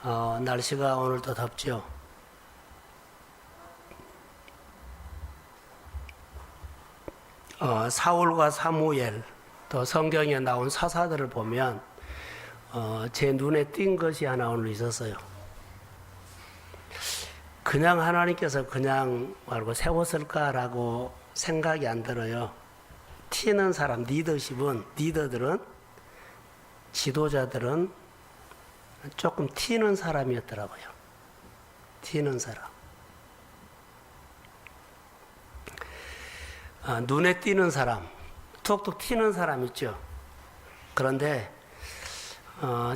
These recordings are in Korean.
날씨가 오늘도 덥죠. 사울과 사무엘 또 성경에 나온 사사들을 보면 제 눈에 띈 것이 하나 오늘 있었어요. 그냥 하나님께서 그냥 말고 세웠을까라고 생각이 안 들어요. 튀는 사람, 리더들은, 지도자들은 조금 튀는 사람이었더라고요. 튀는 사람. 눈에 띄는 사람, 툭툭 튀는 사람 있죠. 그런데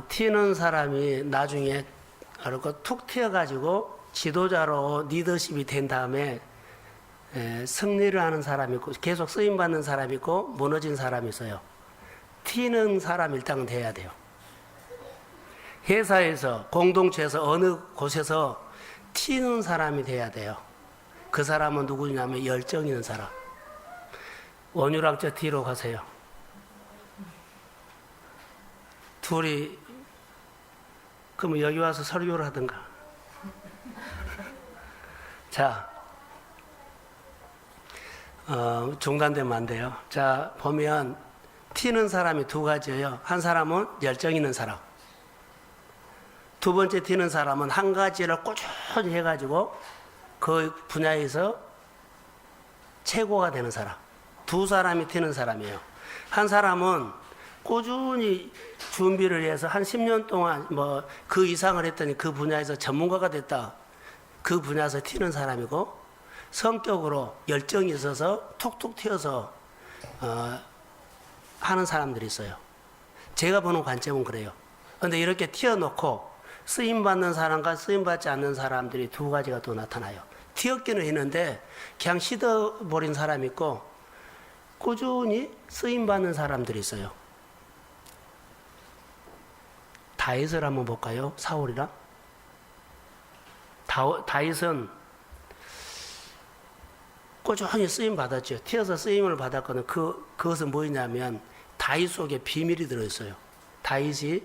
튀는 사람이 나중에 툭 튀어가지고 지도자로 리더십이 된 다음에 승리를 하는 사람이 있고 계속 쓰임받는 사람이 있고 무너진 사람이 있어요. 튀는 사람 일단 돼야 돼요. 회사에서 공동체에서 어느 곳에서 튀는 사람이 돼야 돼요. 그 사람은 누구냐면 열정 있는 사람. 원유랑 저 뒤로 가세요. 둘이 그러면 여기 와서 설교를 하든가. 자, 중단되면 안 돼요. 자, 보면 튀는 사람이 두 가지예요. 한 사람은 열정 있는 사람. 두 번째 튀는 사람은 한 가지를 꾸준히 해가지고 그 분야에서 최고가 되는 사람. 두 사람이 튀는 사람이에요. 한 사람은 꾸준히 준비를 해서 한 10년 동안 뭐 그 이상을 했더니 그 분야에서 전문가가 됐다. 그 분야에서 튀는 사람이고, 성격으로 열정이 있어서 툭툭 튀어서 하는 사람들이 있어요. 제가 보는 관점은 그래요. 그런데 이렇게 튀어놓고 쓰임받는 사람과 쓰임받지 않는 사람들이 두 가지가 또 나타나요. 튀었기는 했는데 그냥 시들버린 사람이 있고 꾸준히 쓰임받는 사람들이 있어요. 다윗을 한번 볼까요? 사울이랑. 다윗은 꾸준히 쓰임받았죠. 튀어서 쓰임을 받았거든. 그것은 뭐냐면 다윗 속에 비밀이 들어있어요. 다윗이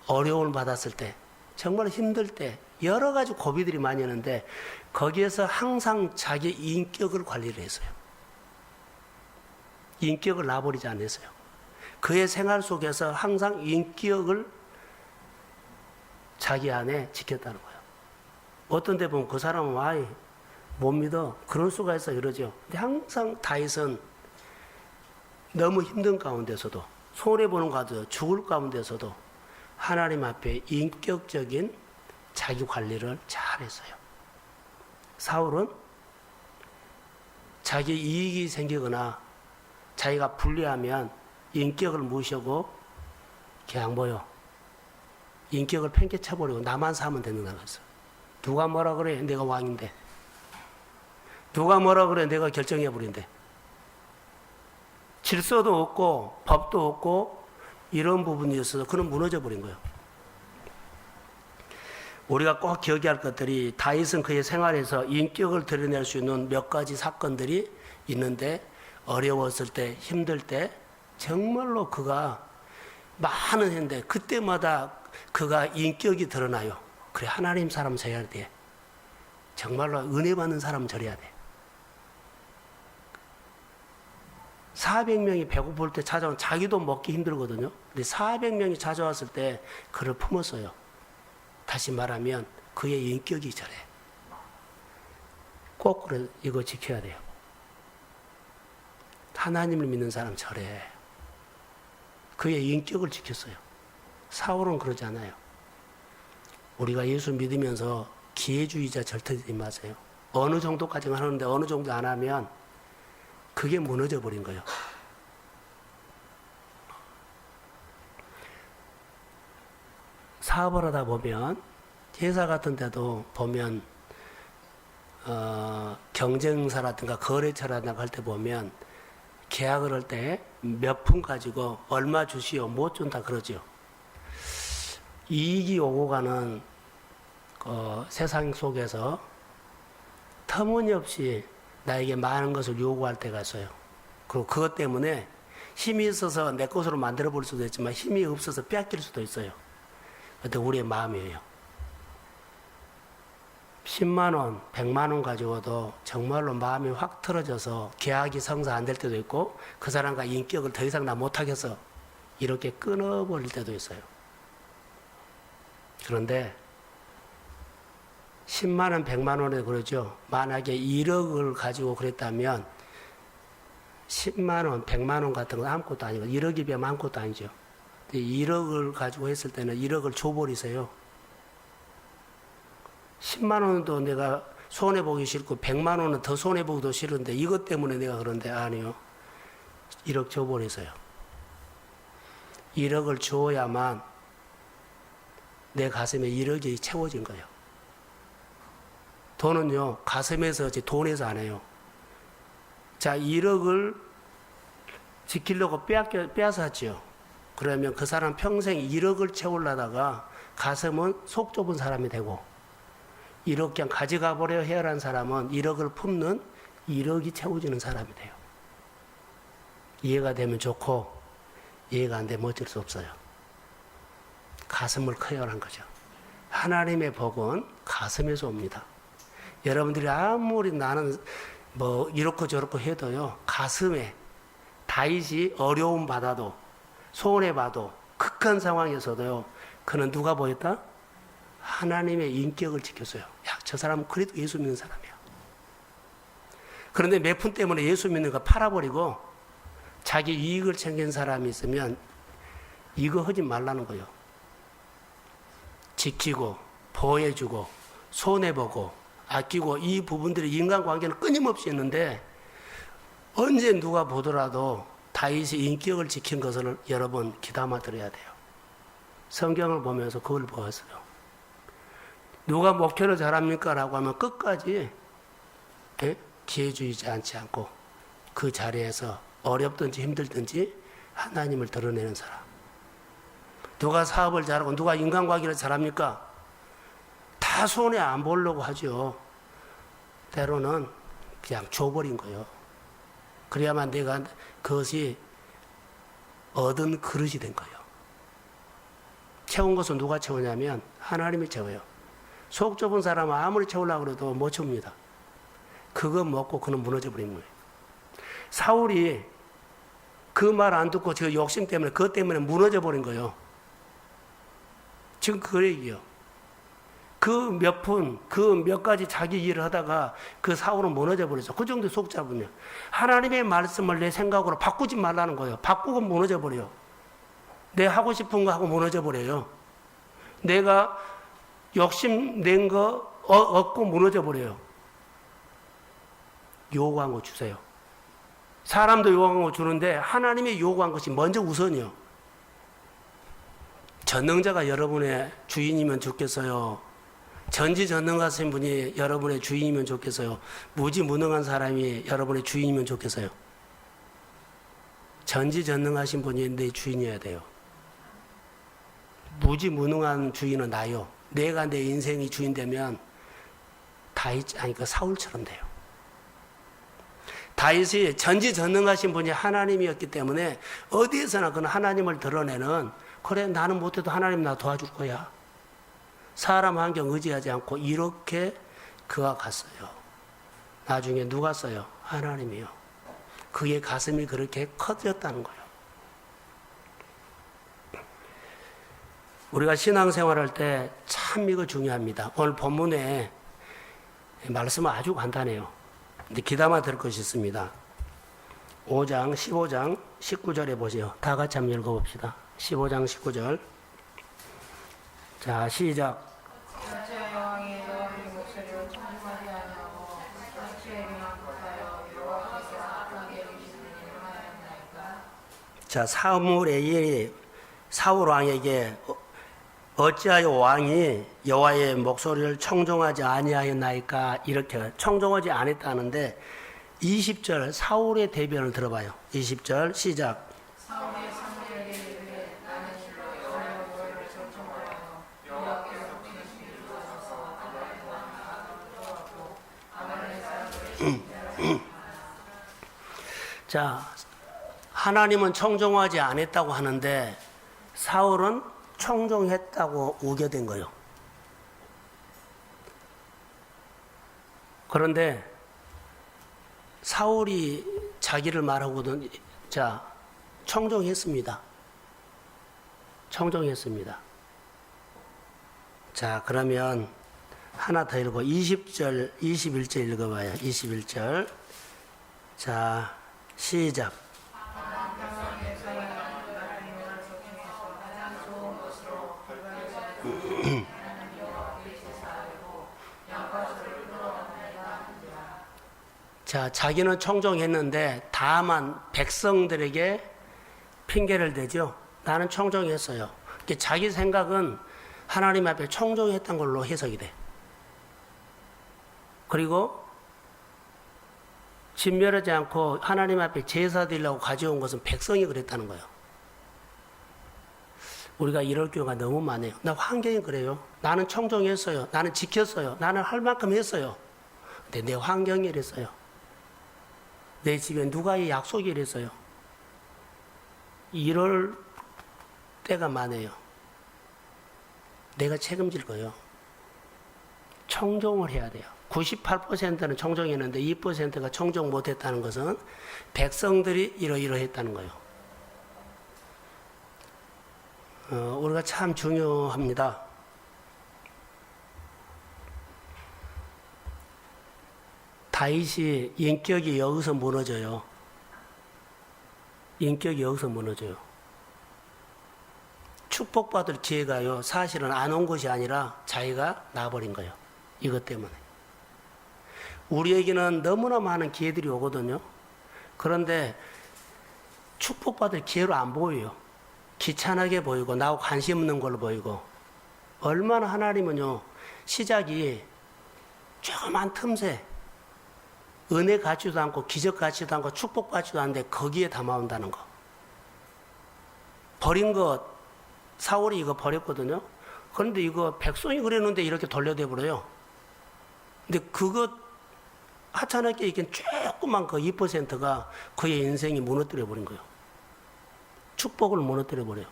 어려움을 받았을 때, 정말 힘들 때 여러 가지 고비들이 많이 있는데 거기에서 항상 자기 인격을 관리를 했어요. 인격을 놔버리지 않았어요. 그의 생활 속에서 항상 인격을 자기 안에 지켰다는 거예요. 어떤 데 보면 그 사람은 아이 못 믿어. 그럴 수가 있어 이러죠. 근데 항상 다윗은 너무 힘든 가운데서도, 손해보는 가운데서도, 죽을 가운데서도 하나님 앞에 인격적인 자기 관리를 잘했어요. 사울은 자기 이익이 생기거나 자기가 불리하면 인격을 무시하고 그냥 인격을 팽개쳐버리고 나만 사면 된다고 했어. 누가 뭐라 그래? 내가 왕인데. 누가 뭐라 그래? 내가 결정해버린대. 질서도 없고 법도 없고 이런 부분이 있어서 그는 무너져버린 거예요. 우리가 꼭 기억해야 할 것들이, 다윗은 그의 생활에서 인격을 드러낼 수 있는 몇 가지 사건들이 있는데, 어려웠을 때, 힘들 때 정말로 그가 많은 했는데 그때마다 그가 인격이 드러나요. 그래, 하나님 사람 저래야 돼. 정말로 은혜 받는 사람 저래야 돼. 400명이 배고플 때 찾아온, 자기도 먹기 힘들거든요. 근데 400명이 찾아왔을 때 그를 품었어요. 다시 말하면 그의 인격이 저래. 꼭 그래, 이거 지켜야 돼요. 하나님을 믿는 사람 저래. 그의 인격을 지켰어요. 사울은 그러지 않아요. 우리가 예수 믿으면서 기회주의자 절대 되지 마세요. 어느 정도까지는 하는데 어느 정도 안 하면 그게 무너져 버린 거예요. 사업을 하다 보면, 회사 같은 데도 보면 경쟁사라든가 거래처라든가 할 때 보면 계약을 할 때 몇 푼 가지고 얼마 주시오 못 준다 그러죠. 이익이 오고 가는 세상 속에서 터무니없이 나에게 많은 것을 요구할 때가 있어요. 그리고 그것 때문에 힘이 있어서 내 것으로 만들어 볼 수도 있지만 힘이 없어서 뺏길 수도 있어요. 어떤 우리의 마음이에요. 10만 원, 100만 원 가지고도 정말로 마음이 확 틀어져서 계약이 성사 안 될 때도 있고 그 사람과 인격을 더 이상 나 못하겠어 이렇게 끊어버릴 때도 있어요. 그런데 10만 원, 100만 원에 그러죠. 만약에 1억을 가지고 그랬다면 10만 원, 100만 원 같은 건 아무것도 아니고 1억이면 아무것도 아니죠. 1억을 가지고 했을 때는 1억을 줘버리세요. 10만 원도 내가 손해보기 싫고 100만 원은 더 손해보기도 싫은데 이것 때문에 내가 그런데 아니요. 1억 줘버리세요. 1억을 줘야만 내 가슴에 1억이 채워진 거예요. 돈은요, 가슴에서, 돈에서 안 해요. 자, 1억을 지키려고 빼앗았죠. 그러면 그 사람 평생 1억을 채우려다가 가슴은 속 좁은 사람이 되고 1억 그냥 가져가 버려 해야라는 사람은 1억을 품는 1억이 채워지는 사람이 돼요. 이해가 되면 좋고 이해가 안 되면 어쩔 수 없어요. 가슴을 커야 하는 거죠. 하나님의 복은 가슴에서 옵니다. 여러분들이 아무리 나는 뭐 이렇고 저렇고 해도요, 가슴에 다윗이 어려움 받아도 손해 봐도 극한 상황에서도요, 그는 누가 보였다? 하나님의 인격을 지켰어요. 야, 저 사람은 그래도 예수 믿는 사람이야. 그런데 몇 푼 때문에 예수 믿는 거 팔아버리고 자기 이익을 챙긴 사람이 있으면 이거 하지 말라는 거예요. 지키고 보호해주고 손해보고 아끼고 이 부분들이 인간관계는 끊임없이 있는데 언제 누가 보더라도 다윗이 인격을 지킨 것을 여러분 귀담아 들어야 돼요. 성경을 보면서 그걸 보았어요. 누가 목회를 잘합니까? 라고 하면 끝까지 기회주의지 않지 않고 그 자리에서 어렵든지 힘들든지 하나님을 드러내는 사람. 누가 사업을 잘하고 누가 인간관계를 잘합니까? 다 손해 안 보려고 하죠. 때로는 그냥 줘버린 거예요. 그래야만 내가 그것이 얻은 그릇이 된 거예요. 채운 것은 누가 채우냐면 하나님이 채워요. 속 좁은 사람은 아무리 채우려고 해도 못 채웁니다. 그거 먹고 그는 무너져 버린 거예요. 사울이 그 말 안 듣고 저 욕심 때문에 그것 때문에 무너져 버린 거예요. 지금 그 얘기예요. 그 몇 푼, 그 몇 가지 자기 일을 하다가 그 사울은 무너져 버렸어. 그 정도 속 잡으면. 하나님의 말씀을 내 생각으로 바꾸지 말라는 거예요. 바꾸고 무너져 버려요. 내 하고 싶은 거 하고 무너져 버려요. 내가 욕심 낸 거 얻고 무너져 버려요. 요구한 거 주세요. 사람도 요구한 거 주는데 하나님이 요구한 것이 먼저 우선이요. 전능자가 여러분의 주인이면 좋겠어요. 전지전능하신 분이 여러분의 주인이면 좋겠어요. 무지무능한 사람이 여러분의 주인이면 좋겠어요. 전지전능하신 분이 내 주인이어야 돼요. 무지무능한 주인은 나요. 내가 내 인생이 주인 되면 그 사울처럼 돼요. 다윗이 전지전능하신 분이 하나님이었기 때문에 어디에서나 그는 하나님을 드러내는, 그래 나는 못해도 하나님 나 도와줄 거야. 사람 환경 의지하지 않고 이렇게 그가 갔어요. 나중에 누가 써요? 하나님이요. 그의 가슴이 그렇게 커졌다는 거예요. 우리가 신앙생활할 때 참 이거 중요합니다. 오늘 본문에 말씀은 아주 간단해요. 근데 귀담아 들을 것이 있습니다. 5장, 15장, 19절에 보세요. 다 같이 한번 읽어봅시다. 15장, 19절. 자, 시작. 자, 사무엘의 일이 사울 왕에게 어찌하여 왕이 여호와의 목소리를 청종하지 아니하였나이까, 이렇게 청종하지 않았다는데 20절 사울의 대변을 들어봐요. 20절 시작. 사울의 사무엘에게 이르되 나는 실로 여호와의 목소리를 청종하여 여호와께서 주신 일을 주셔서 그날의 왕이 아들을 아말렉 사람들의 자, 하나님은 청종하지 않았다고 하는데 사울은 청종했다고 우겨댄 거예요. 그런데 사울이 자기를 말하고는 자 청종했습니다. 청종했습니다. 자 그러면 하나 더 읽고 20절 21절 읽어봐요. 21절 자 시작. 자, 자기는 청종했는데 다만 백성들에게 핑계를 대죠. 나는 청종했어요. 자기 생각은 하나님 앞에 청종했던 걸로 해석이 돼. 그리고 진멸하지 않고 하나님 앞에 제사 드리려고 가져온 것은 백성이 그랬다는 거예요. 우리가 이럴 경우가 너무 많아요. 나 환경이 그래요. 나는 청종했어요. 나는 지켰어요. 나는 할 만큼 했어요. 근데 내 환경이 이랬어요. 내 집에 누가 이 약속이 이랬어요. 이럴 때가 많아요. 내가 책임질 거예요. 청종을 해야 돼요. 98%는 청종했는데 2%가 청종 못했다는 것은 백성들이 이러이러했다는 거예요. 우리가 참 중요합니다. 다윗이 인격이 여기서 무너져요. 인격이 여기서 무너져요. 축복받을 기회가요. 사실은 안 온 것이 아니라 자기가 나버린 거예요. 이것 때문에. 우리에게는 너무나 많은 기회들이 오거든요. 그런데 축복받을 기회로 안 보여요. 귀찮게 보이고 나하고 관심 없는 걸로 보이고. 얼마나 하나님은요. 시작이 조그만 틈새 은혜 같지도 않고 기적 같지도 않고 축복 같지도 않은데 거기에 담아온다는 거. 버린 것 사울이 이거 버렸거든요. 그런데 이거 백성이 그랬는데 이렇게 돌려대 버려요. 근데 그것 하찮게 이게 조그만 그 2%가 그의 인생이 무너뜨려 버린 거예요. 축복을 무너뜨려 버려요.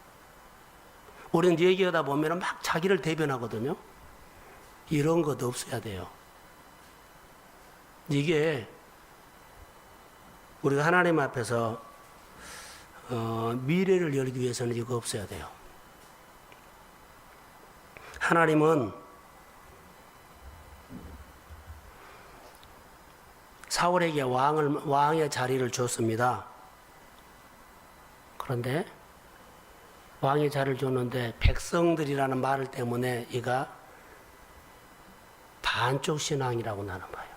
우리는 얘기하다 보면 막 자기를 대변하거든요. 이런 것 없어야 돼요. 이게 우리가 하나님 앞에서 미래를 열기 위해서는 이거 없어야 돼요. 하나님은 사울에게 왕의 자리를 줬습니다. 그런데 왕의 자리를 줬는데 백성들이라는 말 때문에 이가 반쪽 신앙이라고 나는 거예요.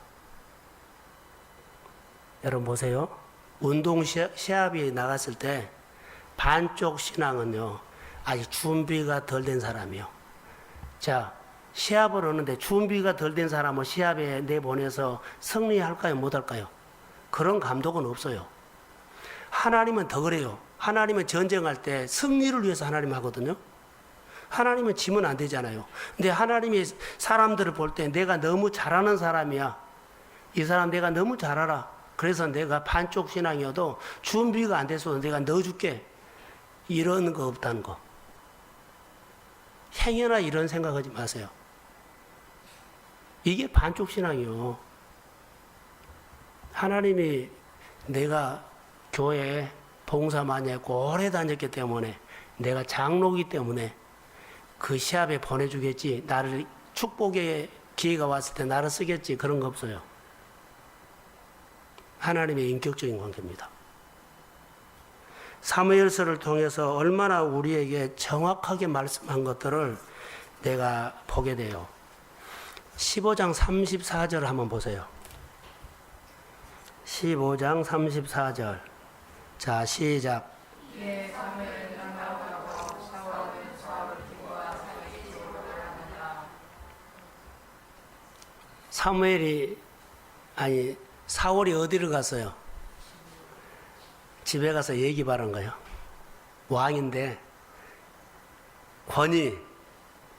여러분 보세요. 운동 시합이 나갔을 때 반쪽 신앙은요. 아직 준비가 덜 된 사람이요. 자, 시합을 하는데 준비가 덜 된 사람을 시합에 내보내서 승리할까요? 못할까요? 그런 감독은 없어요. 하나님은 더 그래요. 하나님은 전쟁할 때 승리를 위해서 하나님 하거든요. 하나님은 지면 안 되잖아요. 근데 하나님이 사람들을 볼 때 내가 너무 잘하는 사람이야. 이 사람 내가 너무 잘 알아. 그래서 내가 반쪽 신앙이어도 준비가 안 돼서 내가 넣어줄게. 이런 거 없다는 거. 행여나 이런 생각하지 마세요. 이게 반쪽 신앙이요. 하나님이 내가 교회에 봉사 많이 했고 오래 다녔기 때문에 내가 장로이기 때문에 그 시합에 보내주겠지. 나를 축복의 기회가 왔을 때 나를 쓰겠지. 그런 거 없어요. 하나님의 인격적인 관계입니다. 사무엘서를 통해서 얼마나 우리에게 정확하게 말씀한 것들을 내가 보게 돼요. 15장 34절 한번 보세요. 15장 34절. 자, 시작. 사울이 어디를 갔어요? 집에 가서 얘기 바른 거예요. 왕인데 권위,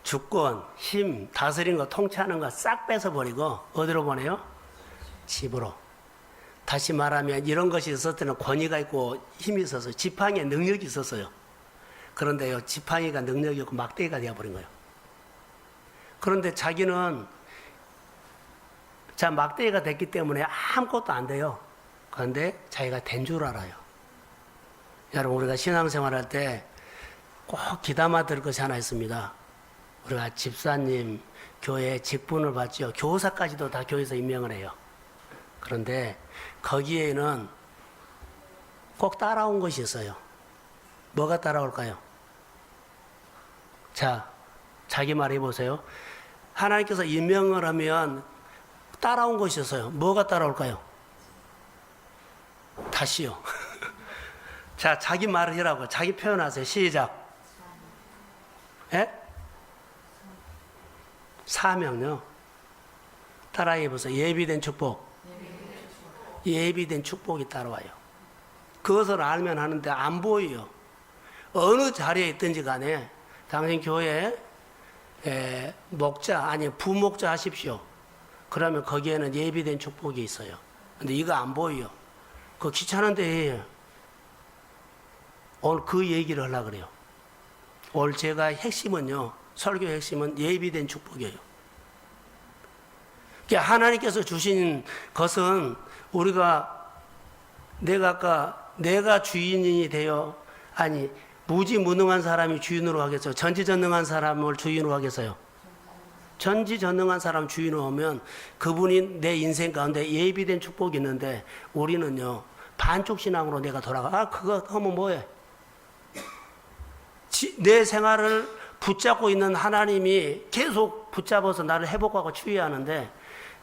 주권, 힘, 다스리는 거, 통치하는 거 싹 뺏어버리고 어디로 보내요? 집으로. 다시 말하면 이런 것이 있었을 때는 권위가 있고 힘이 있어서 지팡이에 능력이 있었어요. 그런데요, 지팡이가 능력이 없고 막대기가 되어버린 거예요. 그런데 자기는 자 막대기가 됐기 때문에 아무것도 안 돼요. 그런데 자기가 된 줄 알아요. 여러분, 우리가 신앙생활할 때 꼭 귀담아 들을 것이 하나 있습니다. 우리가 집사님, 교회 직분을 받죠. 교사까지도 다 교회에서 임명을 해요. 그런데 거기에는 꼭 따라온 것이 있어요. 뭐가 따라올까요? 자, 자기 말 해보세요. 하나님께서 임명을 하면 따라온 것이 있어요. 뭐가 따라올까요? 다시요. 자, 자기 말을 해라고. 자기 표현하세요. 시작. 예? 사명요. 따라해 보세요. 예비된 축복. 예비된 축복이 따라와요. 그것을 알면 하는데 안 보여요. 어느 자리에 있든지 간에 당신 교회에 목자 아니 부목자 하십시오. 그러면 거기에는 예비된 축복이 있어요. 근데 이거 안 보여요. 그거 귀찮은데 오늘 그 얘기를 하려고 그래요. 오늘 제가 핵심은요, 설교 핵심은 예비된 축복이에요. 그러니까 하나님께서 주신 것은 우리가 내가 주인이 되어 아니 무지무능한 사람이 주인으로 하겠어요? 전지전능한 사람을 주인으로 하겠어요? 전지전능한 사람 주인으로 하면 그분이 내 인생 가운데 예비된 축복이 있는데 우리는요 반쪽 신앙으로 내가 돌아가. 그거 하면 뭐해? 내 생활을 붙잡고 있는 하나님이 계속 붙잡아서 나를 회복하고 치유하는데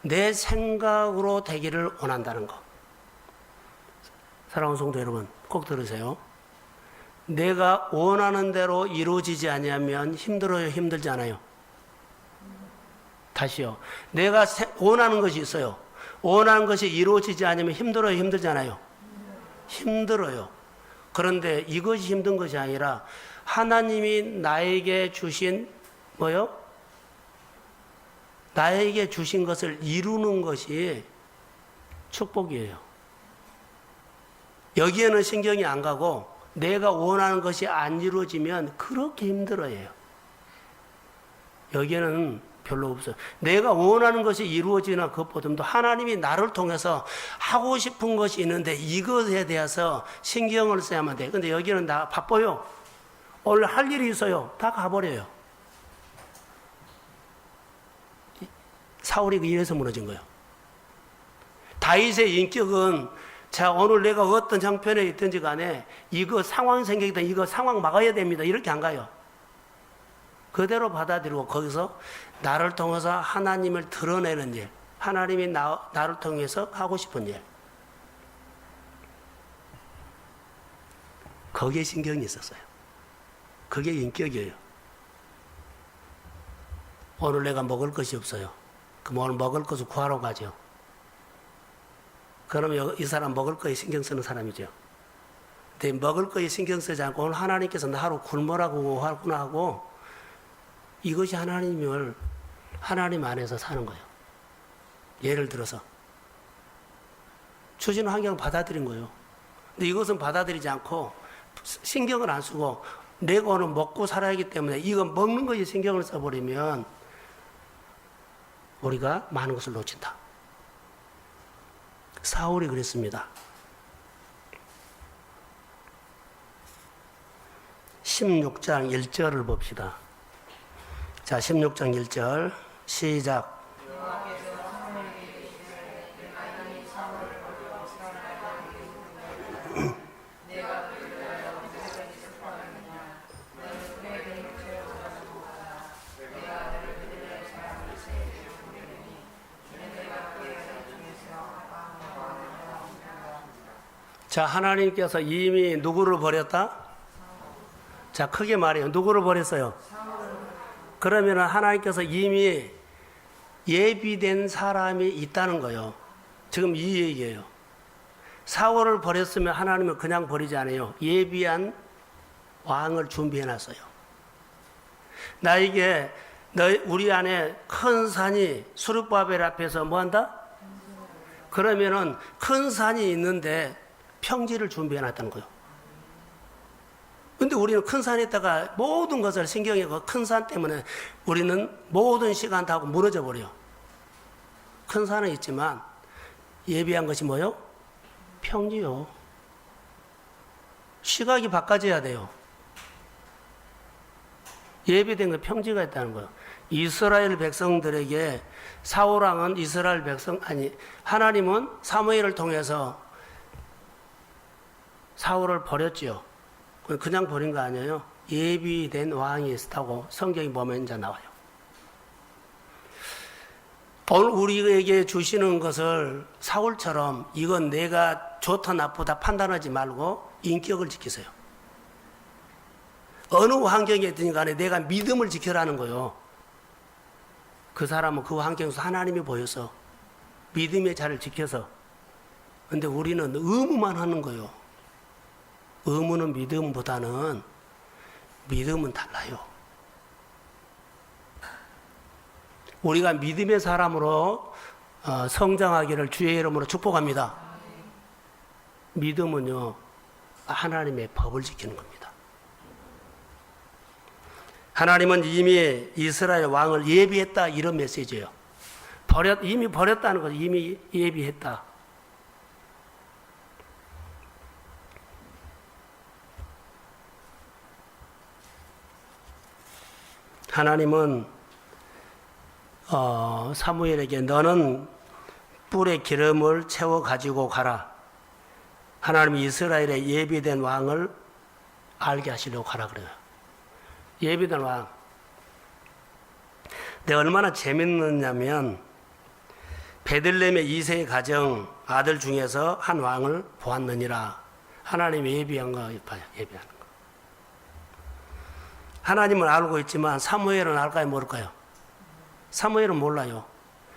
내 생각으로 되기를 원한다는 거. 사랑하는 성도 여러분, 꼭 들으세요. 내가 원하는 대로 이루어지지 않으면 힘들어요, 힘들지 않아요? 다시요. 내가 원하는 것이 있어요. 원하는 것이 이루어지지 않으면 힘들어요, 힘들지 않아요? 힘들어요. 그런데 이것이 힘든 것이 아니라 하나님이 나에게 주신 뭐요? 나에게 주신 것을 이루는 것이 축복이에요. 여기에는 신경이 안 가고 내가 원하는 것이 안 이루어지면 그렇게 힘들어해요. 여기에는 별로 없어요. 내가 원하는 것이 이루어지는 그것보다도 하나님이 나를 통해서 하고 싶은 것이 있는데 이것에 대해서 신경을 써야만 돼요. 근데 여기는 나 바빠요. 오늘 할 일이 있어요. 다 가버려요. 사울이 이래서 무너진 거예요. 다윗의 인격은 자 오늘 내가 어떤 형편에 있든지 간에 이거 상황이 생기다 이거 상황 막아야 됩니다. 이렇게 안 가요. 그대로 받아들이고 거기서 나를 통해서 하나님을 드러내는 일, 하나님이 나를 통해서 하고 싶은 일, 거기에 신경이 있었어요. 그게 인격이에요. 오늘 내가 먹을 것이 없어요. 그럼 오늘 먹을 것을 구하러 가죠. 그러면 이 사람 먹을 거에 신경 쓰는 사람이죠. 근데 먹을 거에 신경 쓰지 않고 오늘 하나님께서 나 하루 굶으라고 하구나 하고 이것이 하나님을 하나님 안에서 사는 거예요. 예를 들어서 주시는 환경을 받아들인 거예요. 근데 이것은 받아들이지 않고 신경을 안 쓰고 내가 오늘 먹고 살아야 하기 때문에 이거 먹는 것에 신경을 써버리면 우리가 많은 것을 놓친다. 사울이 그랬습니다. 16장 1절을 봅시다. 자, 16장 1절 시작. 자, 하나님께서 이미 누구를 버렸다? 자, 크게 말해요. 누구를 버렸어요? 그러면 하나님께서 이미 예비된 사람이 있다는 거예요. 지금 이 얘기예요. 사울을 버렸으면 하나님은 그냥 버리지 않아요. 예비한 왕을 준비해 놨어요. 나에게 우리 안에 큰 산이 수르바벨 앞에서 뭐 한다? 그러면은 큰 산이 있는데 평지를 준비해 놨다는 거예요. 근데 우리는 큰 산에다가 모든 것을 신경에 그 큰 산 때문에 우리는 모든 시간 다 하고 무너져 버려. 큰 산은 있지만 예비한 것이 뭐요? 평지요. 시각이 바꿔져야 돼요. 예비된 건 평지가 있다는 거예요. 이스라엘 백성들에게 사울왕은 이스라엘 백성, 아니, 하나님은 사무엘을 통해서 사울을 버렸지요. 그냥 버린 거 아니에요. 예비된 왕이 있다고 성경이 보면 이제 나와요. 오늘 우리에게 주시는 것을 사울처럼 이건 내가 좋다 나쁘다 판단하지 말고 인격을 지키세요. 어느 환경에 있든 간에 내가 믿음을 지켜라는 거예요. 그 사람은 그 환경에서 하나님이 보여서 믿음의 자리를 지켜서. 근데 우리는 의무만 하는 거예요. 의무는 믿음보다는 믿음은 달라요. 우리가 믿음의 사람으로 성장하기를 주의 이름으로 축복합니다. 믿음은요, 하나님의 법을 지키는 겁니다. 하나님은 이미 이스라엘 왕을 예비했다, 이런 메시지예요. 이미 버렸다는 거죠. 이미 예비했다. 하나님은 사무엘에게 너는 뿔에 기름을 채워 가지고 가라. 하나님이 이스라엘의 예비된 왕을 알게 하시려고 가라 그래요. 예비된 왕. 내가 얼마나 재밌느냐면 베들레헴의 이세의 가정 아들 중에서 한 왕을 보았느니라. 하나님이 예비한 거 예비하는 거. 하나님은 알고 있지만 사무엘은 알까요, 모를까요? 사무엘은 몰라요.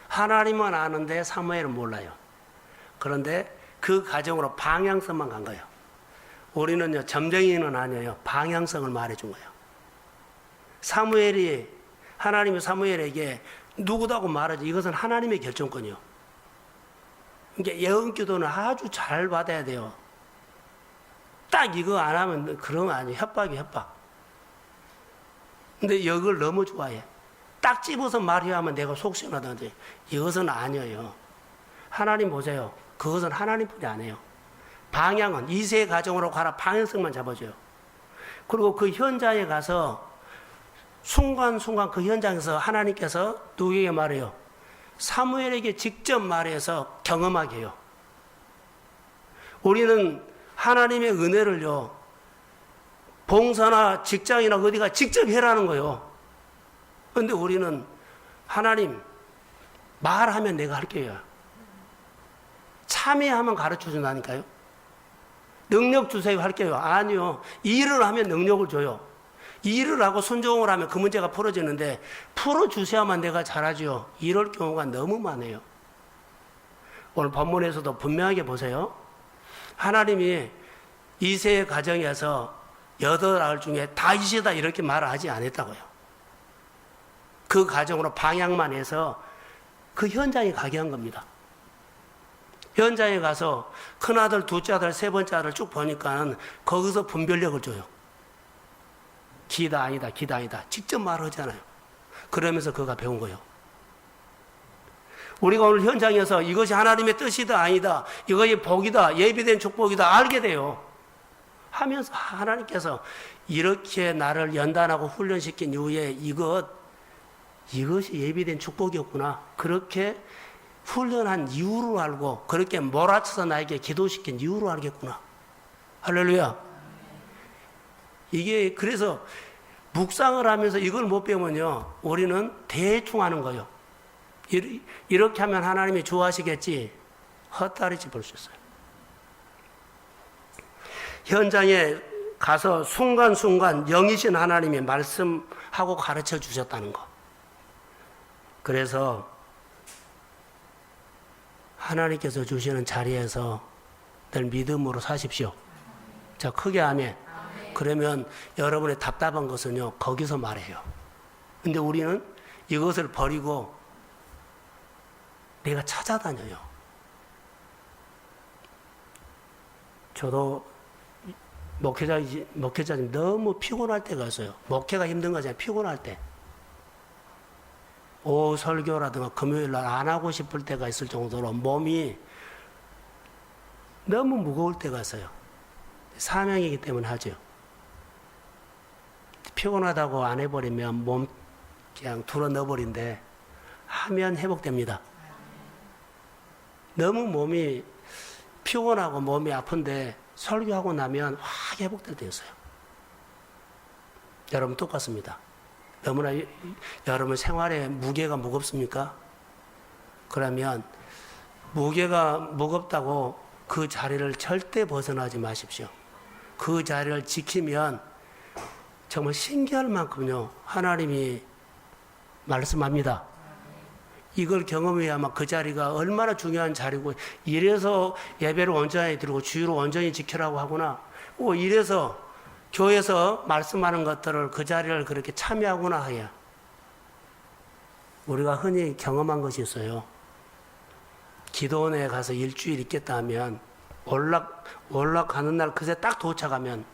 하나님은 아는데 사무엘은 몰라요. 그런데 그 가정으로 방향성만 간 거예요. 우리는요, 점쟁이는 아니에요. 방향성을 말해준 거예요. 하나님이 사무엘에게 누구다고 말하지, 이것은 하나님의 결정권이요. 그러니까 예언 기도는 아주 잘 받아야 돼요. 딱 이거 안 하면 그런 거 아니에요. 협박이 협박. 근데 이걸 너무 좋아해. 딱 집어서 말해야 하면 내가 속 시원하던데 이것은 아니에요. 하나님 보세요. 그것은 하나님뿐이 아니에요. 방향은 이세의 가정으로 가라. 방향성만 잡아줘요. 그리고 그 현장에 가서 순간순간 그 현장에서 하나님께서 누구에게 말해요? 사무엘에게 직접 말해서 경험하게 해요. 우리는 하나님의 은혜를요, 봉사나 직장이나 어디가 직접 해라는 거예요. 그런데 우리는 하나님 말하면 내가 할게요. 참여하면 가르쳐 준다니까요. 능력 주세요 할게요. 아니요. 일을 하면 능력을 줘요. 일을 하고 순종을 하면 그 문제가 풀어지는데 풀어주셔야만 내가 잘하죠. 이럴 경우가 너무 많아요. 오늘 본문에서도 분명하게 보세요. 하나님이 이세의 가정에서 8알 중에 다윗이다 이렇게 말을 하지 않았다고요. 그 가정으로 방향만 해서 그 현장에 가게 한 겁니다. 현장에 가서 큰아들, 둘째 아들, 세 번째 아들 쭉 보니까는 거기서 분별력을 줘요. 기다 아니다, 기다 아니다. 직접 말하잖아요. 그러면서 그가 배운 거예요. 우리가 오늘 현장에서 이것이 하나님의 뜻이다 아니다, 이것이 복이다, 예비된 축복이다 알게 돼요. 하면서 하나님께서 이렇게 나를 연단하고 훈련시킨 이후에 이것이 예비된 축복이었구나. 그렇게 훈련한 이유로 알고 그렇게 몰아쳐서 나에게 기도시킨 이유로 알겠구나. 할렐루야. 이게 그래서 묵상을 하면서 이걸 못 배우면요, 우리는 대충 하는 거예요. 이렇게 하면 하나님이 좋아하시겠지, 헛다리지 볼 수 있어요. 현장에 가서 순간순간 영이신 하나님이 말씀하고 가르쳐 주셨다는 거. 그래서 하나님께서 주시는 자리에서 늘 믿음으로 사십시오. 자, 크게 아멘. 그러면 여러분의 답답한 것은요, 거기서 말해요. 근데 우리는 이것을 버리고 내가 찾아다녀요. 저도 목회자님 너무 피곤할 때가 있어요. 목회가 힘든 거잖아요. 피곤할 때. 오후 설교라든가 금요일 날 안 하고 싶을 때가 있을 정도로 몸이 너무 무거울 때가 있어요. 사명이기 때문에 하죠. 피곤하다고 안 해버리면 몸 그냥 둘어 넣어버린데 하면 회복됩니다. 너무 몸이 피곤하고 몸이 아픈데 설교하고 나면 확 회복될 때 있어요. 여러분 똑같습니다. 너무나 여러분 생활에 무게가 무겁습니까? 그러면 무게가 무겁다고 그 자리를 절대 벗어나지 마십시오. 그 자리를 지키면 정말 신기할 만큼요 하나님이 말씀합니다. 이걸 경험해야만 그 자리가 얼마나 중요한 자리고, 이래서 예배를 온전히 드리고 주의를 온전히 지키라고 하구나, 이래서 교회에서 말씀하는 것들을 그 자리를 그렇게 참여하구나 해야. 우리가 흔히 경험한 것이 있어요. 기도원에 가서 일주일 있겠다 하면 올라가는 날 그새 딱 도착하면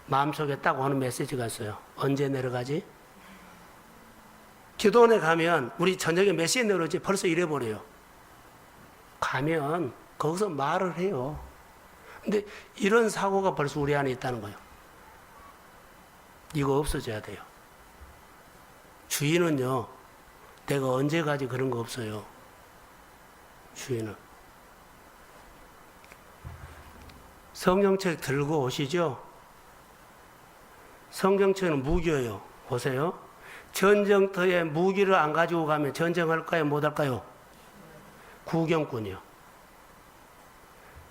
마음속에 딱 오는 메시지가 있어요. 언제 내려가지? 기도원에 가면 우리 저녁에 몇 시에 내려오지 벌써 이래버려요. 가면 거기서 말을 해요. 근데 이런 사고가 벌써 우리 안에 있다는 거예요. 이거 없어져야 돼요. 주인은요, 내가 언제 가지 그런 거 없어요. 주인은. 성경책 들고 오시죠? 성경책은 무기예요. 보세요. 전쟁터에 무기를 안 가지고 가면 전쟁할까요? 못할까요? 구경꾼이요.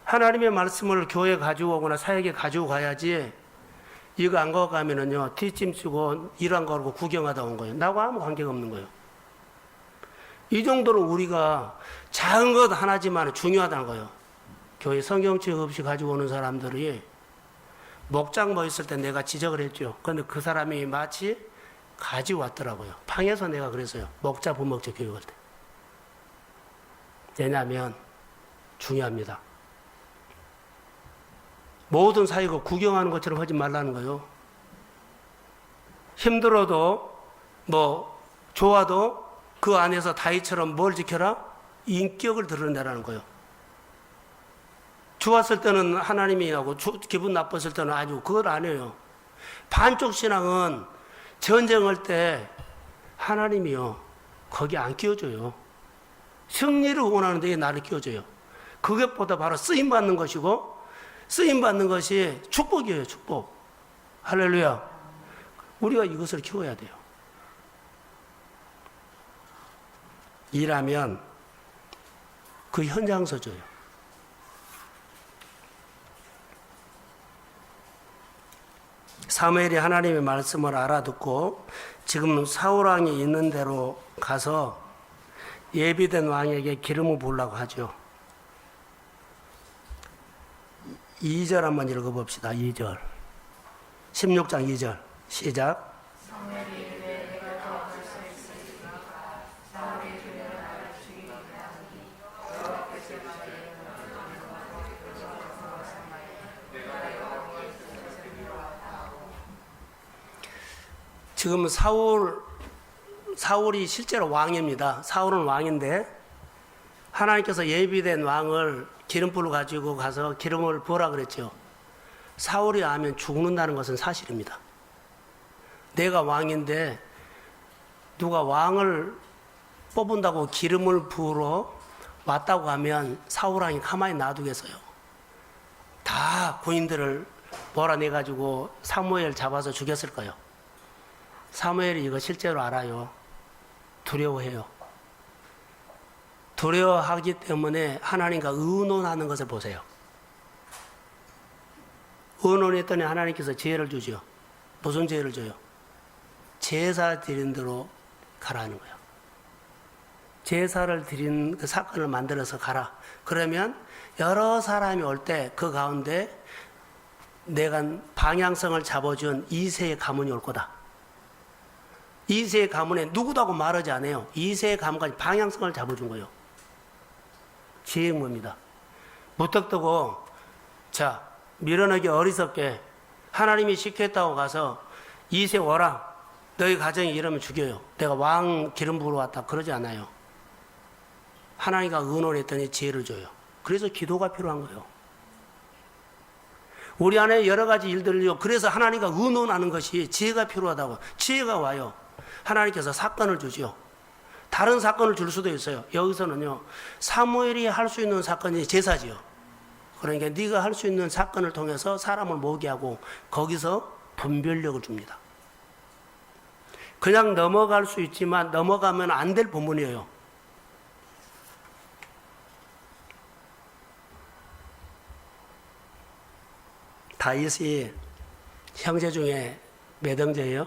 하나님의 말씀을 교회에 가지고 오거나 사역에 가지고 가야지, 이거 안 갖고 가면은요, 뒷짐 쓰고 일 안 가고 구경하다 온 거예요. 나하고 아무 관계가 없는 거예요. 이 정도로 우리가 작은 것 하나지만 중요하다는 거예요. 교회 성경책 없이 가지고 오는 사람들이 목장 뭐 있을 때 내가 지적을 했죠. 그런데 그 사람이 마치 가지고 왔더라고요. 방에서 내가 그랬어요. 먹자 부먹자 교육할 때. 왜냐하면 중요합니다. 모든 사역을 구경하는 것처럼 하지 말라는 거예요. 힘들어도 좋아도 그 안에서 다윗처럼 뭘 지켜라? 인격을 드러내라는 거예요. 좋았을 때는 하나님이 하고 기분 나빴을 때는 아니고 그걸 안 해요. 반쪽 신앙은 전쟁할 때 하나님이요, 거기 안 끼워줘요. 승리를 원하는데 나를 끼워줘요. 그것보다 바로 쓰임받는 것이고, 쓰임받는 것이 축복이에요. 축복. 할렐루야. 우리가 이것을 키워야 돼요. 일하면 그 현장 서줘요. 사무엘이 하나님의 말씀을 알아듣고 지금 사울왕이 있는 대로 가서 예비된 왕에게 기름을 부으려고 하죠. 2절 한번 읽어봅시다. 2절. 16장 2절. 시작. 지금 사울이 실제로 왕입니다. 사울은 왕인데 하나님께서 예비된 왕을 기름불을 가지고 가서 기름을 부으라 그랬죠. 사울이 하면 죽는다는 것은 사실입니다. 내가 왕인데 누가 왕을 뽑은다고 기름을 부으러 왔다고 하면 사울 왕이 가만히 놔두겠어요. 다 군인들을 몰아내가지고 사무엘 잡아서 죽였을 거예요. 사무엘이 이거 실제로 알아요. 두려워해요. 두려워하기 때문에 하나님과 의논하는 것을 보세요. 의논했더니 하나님께서 지혜를 주죠. 무슨 지혜를 줘요? 제사 드린 대로 가라는 거예요. 제사를 드린 그 사건을 만들어서 가라. 그러면 여러 사람이 올 때 그 가운데 내가 방향성을 잡아준 이세의 가문이 올 거다. 이세의 가문에 누구다고 말하지 않아요. 이세의 가문까지 방향성을 잡아준 거예요. 지혜입니다. 무턱뜨고 자 밀어넣기 어리석게 하나님이 시켰다고 가서 이세 오라. 너희 가정이 이러면 죽여요. 내가 왕 기름 부으러 왔다. 그러지 않아요. 하나님과 의논했더니 지혜를 줘요. 그래서 기도가 필요한 거예요. 우리 안에 여러 가지 일들을요. 그래서 하나님과 의논하는 것이 지혜가 필요하다고. 지혜가 와요. 하나님께서 사건을 주죠. 다른 사건을 줄 수도 있어요. 여기서는요. 사무엘이 할 수 있는 사건이 제사지요. 그러니까 네가 할 수 있는 사건을 통해서 사람을 모게 하고 거기서 분별력을 줍니다. 그냥 넘어갈 수 있지만 넘어가면 안 될 부분이에요. 다윗이 형제 중에 몇 형제예요?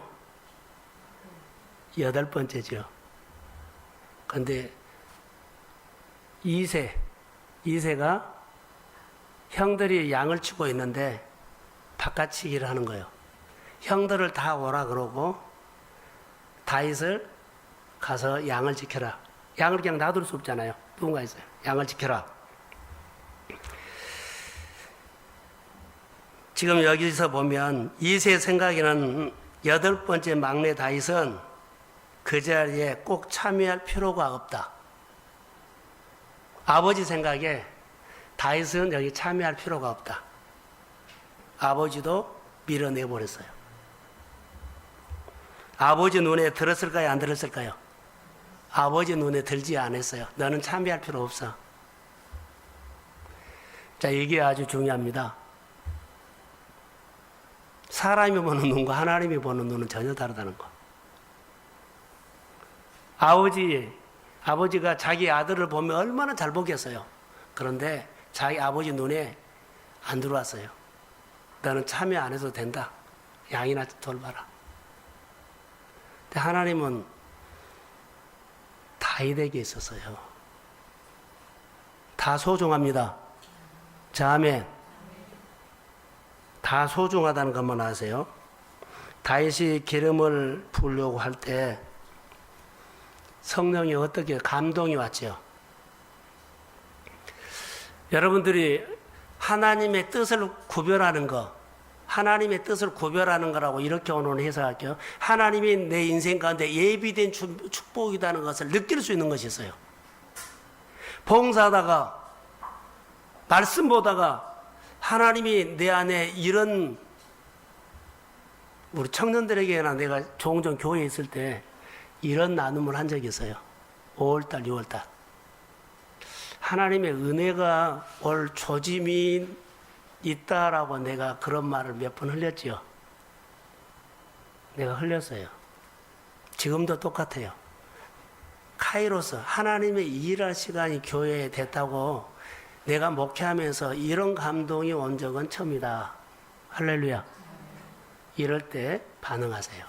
8번째죠. 그런데 이세가 형들이 양을 치고 있는데 바깥치기를 하는 거예요. 형들을 다 오라 그러고 다윗을 가서 양을 지켜라. 양을 그냥 놔둘 수 없잖아요. 누군가 있어요. 양을 지켜라. 지금 여기서 보면 이세 생각에는 8번째 막내 다윗은 그 자리에 꼭 참여할 필요가 없다. 아버지 생각에 다윗은 여기 참여할 필요가 없다. 아버지도 밀어내버렸어요. 아버지 눈에 들었을까요? 안 들었을까요? 아버지 눈에 들지 않았어요. 너는 참여할 필요 없어. 자, 이게 아주 중요합니다. 사람이 보는 눈과 하나님이 보는 눈은 전혀 다르다는 거. 아버지가 자기 아들을 보면 얼마나 잘 보겠어요. 그런데 자기 아버지 눈에 안 들어왔어요. 너는 참여 안 해도 된다. 양이나 돌봐라. 근데 하나님은 다윗에게 있었어요. 다 소중합니다. 자, 아멘. 다 소중하다는 것만 아세요. 다윗이 기름을 부으려고 할 때 성령이 어떻게 감동이 왔죠. 여러분들이 하나님의 뜻을 구별하는 거, 하나님의 뜻을 구별하는 거라고 이렇게 오늘 해석할게요. 하나님이 내 인생 가운데 예비된 축복이라는 것을 느낄 수 있는 것이 있어요. 봉사하다가 말씀 보다가 하나님이 내 안에 이런, 우리 청년들에게나 내가 종종 교회에 있을 때 이런 나눔을 한 적이 있어요. 5월달, 6월달. 하나님의 은혜가 올 조짐이 있다라고 내가 그런 말을 몇 번 흘렸지요. 내가 흘렸어요. 지금도 똑같아요. 카이로스, 하나님의 일할 시간이 교회에 됐다고 내가 목회하면서 이런 감동이 온 적은 처음이다. 할렐루야. 이럴 때 반응하세요.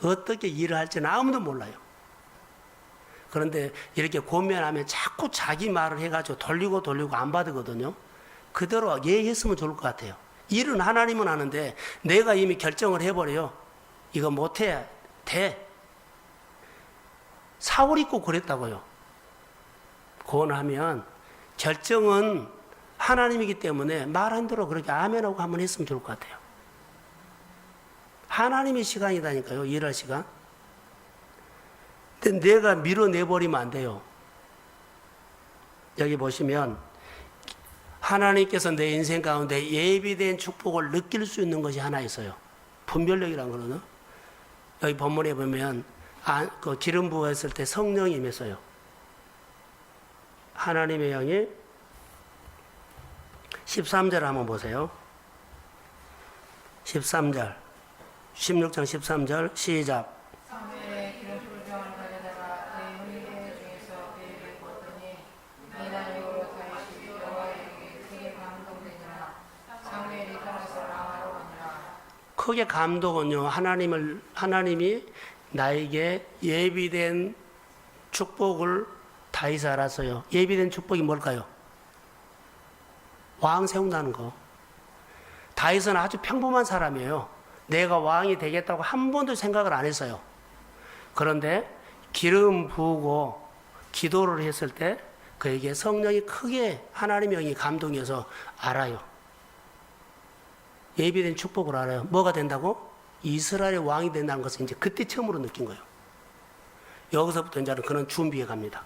어떻게 일을 할지는 아무도 몰라요. 그런데 이렇게 고민하면 자꾸 자기 말을 해가지고 돌리고 안 받거든요. 그대로 예했으면 좋을 것 같아요. 일은 하나님은 하는데 내가 이미 결정을 해버려요. 이거 못해. 돼. 사울이 꼭 그랬다고요. 구원하면 결정은 하나님이기 때문에 말한 대로 그렇게 아멘하고 한번 했으면 좋을 것 같아요. 하나님의 시간이다니까요. 일할 시간. 근데 내가 밀어내버리면 안 돼요. 여기 보시면 하나님께서 내 인생 가운데 예비된 축복을 느낄 수 있는 것이 하나 있어요. 분별력이라는 거는 여기 본문에 보면 그 기름 부었을 때 성령이 임했어요. 하나님의 영이 13절 한번 보세요. 13절 16장 13절 시작. 사무엘의 기름 불병을 가져다가 그의 형제 중에서 그에게 부었더니 이날 이후로 다윗이 여호와에게 크게 감동되니라. 사무엘이 따라서 라마로 가니라. 크게 감동은요, 하나님이 나에게 예비된 축복을 다윗이 알았어요. 예비된 축복이 뭘까요? 왕 세운다는 거. 다윗은 아주 평범한 사람이에요. 내가 왕이 되겠다고 한 번도 생각을 안 했어요. 그런데 기름 부으고 기도를 했을 때 그에게 성령이 크게 하나님의 영이 감동해서 알아요. 예비된 축복을 알아요. 뭐가 된다고? 이스라엘의 왕이 된다는 것을 이제 그때 처음으로 느낀 거예요. 여기서부터 이제는 그는 준비해 갑니다.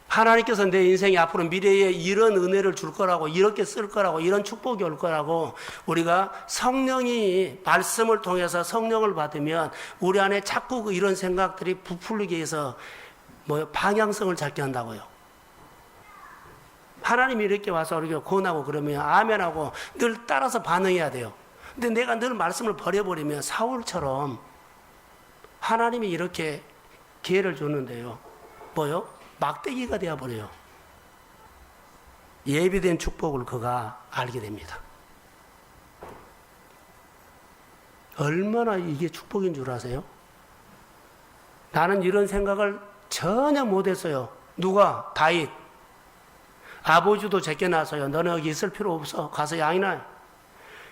하나님께서 내 인생에 앞으로 미래에 이런 은혜를 줄 거라고, 이렇게 쓸 거라고, 이런 축복이 올 거라고, 우리가 성령이 말씀을 통해서 성령을 받으면 우리 안에 자꾸 이런 생각들이 부풀리게 해서 방향성을 잡게 한다고요. 하나님이 이렇게 와서 이렇게 권하고 그러면 아멘하고 늘 따라서 반응해야 돼요. 근데 내가 늘 말씀을 버려버리면 사울처럼 하나님이 이렇게 기회를 주는데요. 뭐요? 막대기가 되어버려요. 예비된 축복을 그가 알게 됩니다. 얼마나 이게 축복인 줄 아세요? 나는 이런 생각을 전혀 못했어요. 누가? 다윗. 아버지도 제껴놨어요. 너는 여기 있을 필요 없어. 가서 양이나.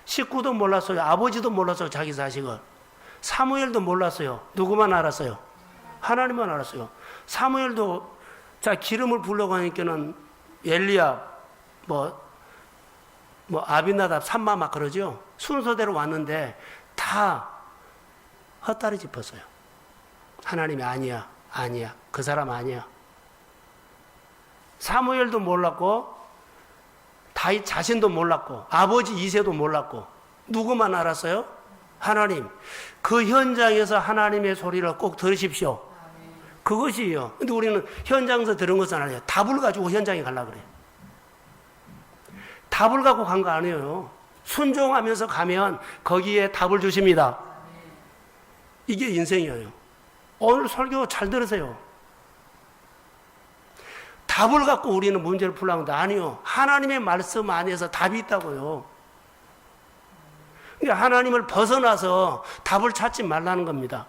식구도 몰랐어요. 아버지도 몰랐어요. 자기 자식을. 사무엘도 몰랐어요. 누구만 알았어요? 하나님만 알았어요. 사무엘도 자 기름을 부려고 하니까는 엘리야 아비나답 삼마 막 그러죠. 순서대로 왔는데 다 헛다리 짚었어요. 하나님이 아니야 그 사람 아니야. 사무엘도 몰랐고 다윗 자신도 몰랐고 아버지 이새도 몰랐고 누구만 알았어요? 하나님. 그 현장에서 하나님의 소리를 꼭 들으십시오. 그것이요. 근데 우리는 현장에서 들은 것은 아니에요. 답을 가지고 현장에 가려고 그래요. 답을 갖고 간 거 아니에요. 순종하면서 가면 거기에 답을 주십니다. 이게 인생이에요. 오늘 설교 잘 들으세요. 답을 갖고 우리는 문제를 풀려고 하는데 아니요. 하나님의 말씀 안에서 답이 있다고요. 그러니까 하나님을 벗어나서 답을 찾지 말라는 겁니다.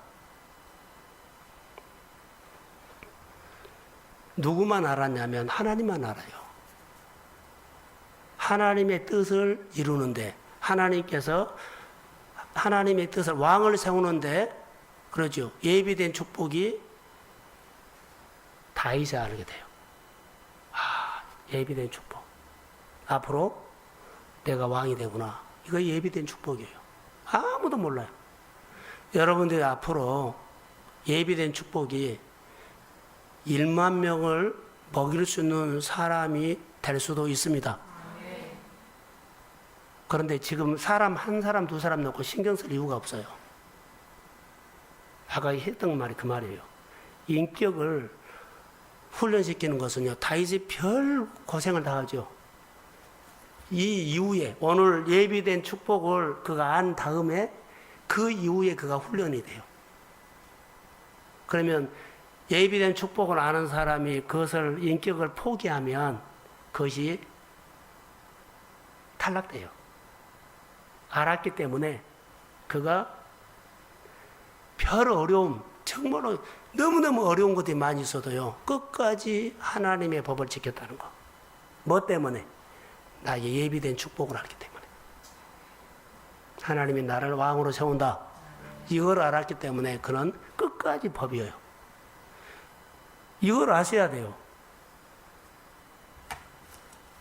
누구만 알았냐면 하나님만 알아요. 하나님의 뜻을 이루는데 하나님께서 하나님의 뜻을 왕을 세우는데 그러죠. 예비된 축복이 다윗이 알게 돼요. 예비된 축복. 앞으로 내가 왕이 되구나. 이거 예비된 축복이에요. 아무도 몰라요. 여러분들이 앞으로 예비된 축복이 1만 명을 먹일 수 있는 사람이 될 수도 있습니다. 그런데 지금 사람 한 사람 두 사람 놓고 신경 쓸 이유가 없어요. 아까 했던 말이 그 말이에요. 인격을 훈련시키는 것은요, 다윗이 별 고생을 다 하죠. 이 이후에, 오늘 예비된 축복을 그가 안 다음에 그 이후에 그가 훈련이 돼요. 그러면 예비된 축복을 아는 사람이 그것을 인격을 포기하면 그것이 탈락돼요. 알았기 때문에 그가 별 어려움, 정말로 너무너무 어려운 것들이 많이 있어도요, 끝까지 하나님의 법을 지켰다는 거. 뭐 때문에? 나의 예비된 축복을 알기 때문에. 하나님이 나를 왕으로 세운다. 이걸 알았기 때문에 그는 끝까지 법이에요. 이걸 아셔야 돼요.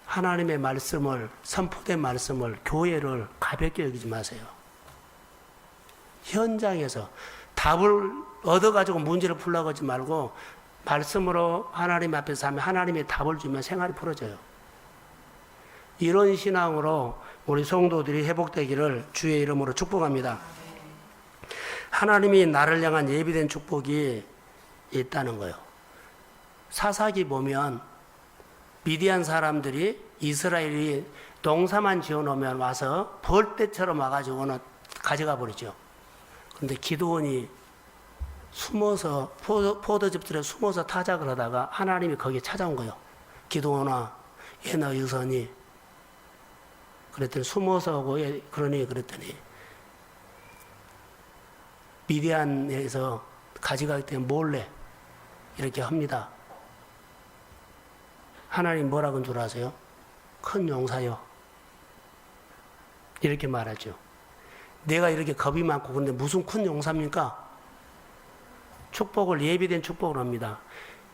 하나님의 말씀을, 선포된 말씀을, 교회를 가볍게 여기지 마세요. 현장에서 답을 얻어가지고 문제를 풀려고 하지 말고 말씀으로 하나님 앞에서 하면 하나님의 답을 주면 생활이 풀어져요. 이런 신앙으로 우리 성도들이 회복되기를 주의 이름으로 축복합니다. 하나님이 나를 향한 예비된 축복이 있다는 거예요. 사사기 보면 미디안 사람들이 이스라엘이 농사만 지어놓으면 와서 벌떼처럼 와가지고는 가져가 버리죠. 그런데 기드온이 숨어서 포도즙들에 숨어서 타작을 하다가 하나님이 거기에 찾아온 거예요. 기드온아, 얘 너 유선이. 그랬더니 숨어서 오고 그랬더니 미디안에서 가져가기 때문에 몰래 이렇게 합니다. 하나님 뭐라고 줄 아세요? 큰 용사요. 이렇게 말하죠. 내가 이렇게 겁이 많고 근데 무슨 큰 용사입니까? 축복을 예비된 축복을 합니다.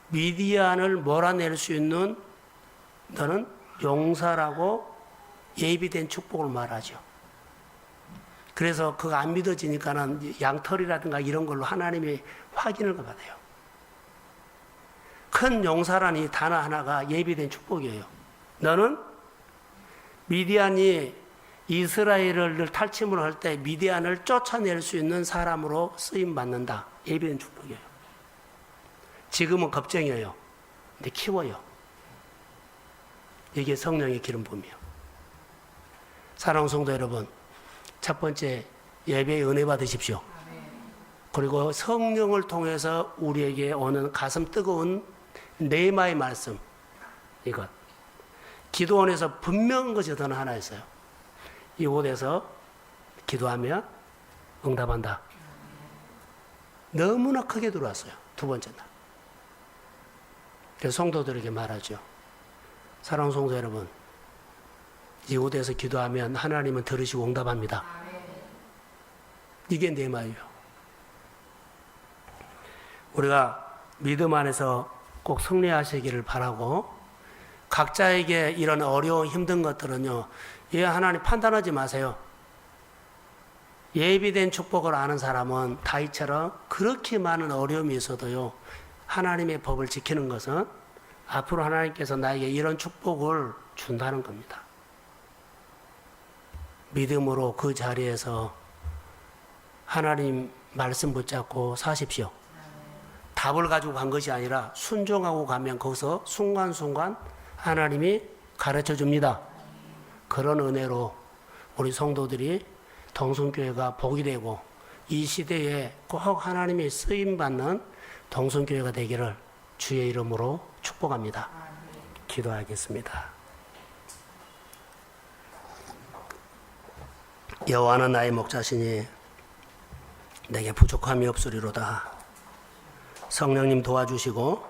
미디안을 몰아낼 수 있는 너는 용사라고 예비된 축복을 말하죠. 그래서 그거 안 믿어지니까는 양털이라든가 이런 걸로 하나님이 확인을 받아요. 큰 용사라는 이 단어 하나가 예비된 축복이에요. 너는 미디안이 이스라엘을 탈취을 할 때 미디안을 쫓아낼 수 있는 사람으로 쓰임 받는다. 예비된 축복이에요. 지금은 겁쟁이에요. 근데 키워요. 이게 성령의 기름 부음이에요. 사랑하는 성도 여러분, 첫 번째 예배의 은혜 받으십시오. 그리고 성령을 통해서 우리에게 오는 가슴 뜨거운 네마의 말씀, 이것. 기도원에서 분명한 것이 더 하나 있어요. 이곳에서 기도하면 응답한다. 너무나 크게 들어왔어요. 두 번째 날. 그래서 성도들에게 말하죠. 사랑하는 성도 여러분, 이곳에서 기도하면 하나님은 들으시고 응답합니다. 이게 네마예요. 우리가 믿음 안에서 꼭 승리하시기를 바라고, 각자에게 이런 어려운 힘든 것들은요, 하나님 판단하지 마세요. 예비된 축복을 아는 사람은 다윗처럼 그렇게 많은 어려움이 있어도요, 하나님의 법을 지키는 것은 앞으로 하나님께서 나에게 이런 축복을 준다는 겁니다. 믿음으로 그 자리에서 하나님 말씀 붙잡고 사십시오. 답을 가지고 간 것이 아니라 순종하고 가면 거기서 순간순간 하나님이 가르쳐 줍니다. 그런 은혜로 우리 성도들이 동성교회가 복이 되고 이 시대에 꼭 하나님의 쓰임받는 동성교회가 되기를 주의 이름으로 축복합니다. 기도하겠습니다. 여호와는 나의 목자시니 내게 부족함이 없으리로다. 성령님 도와주시고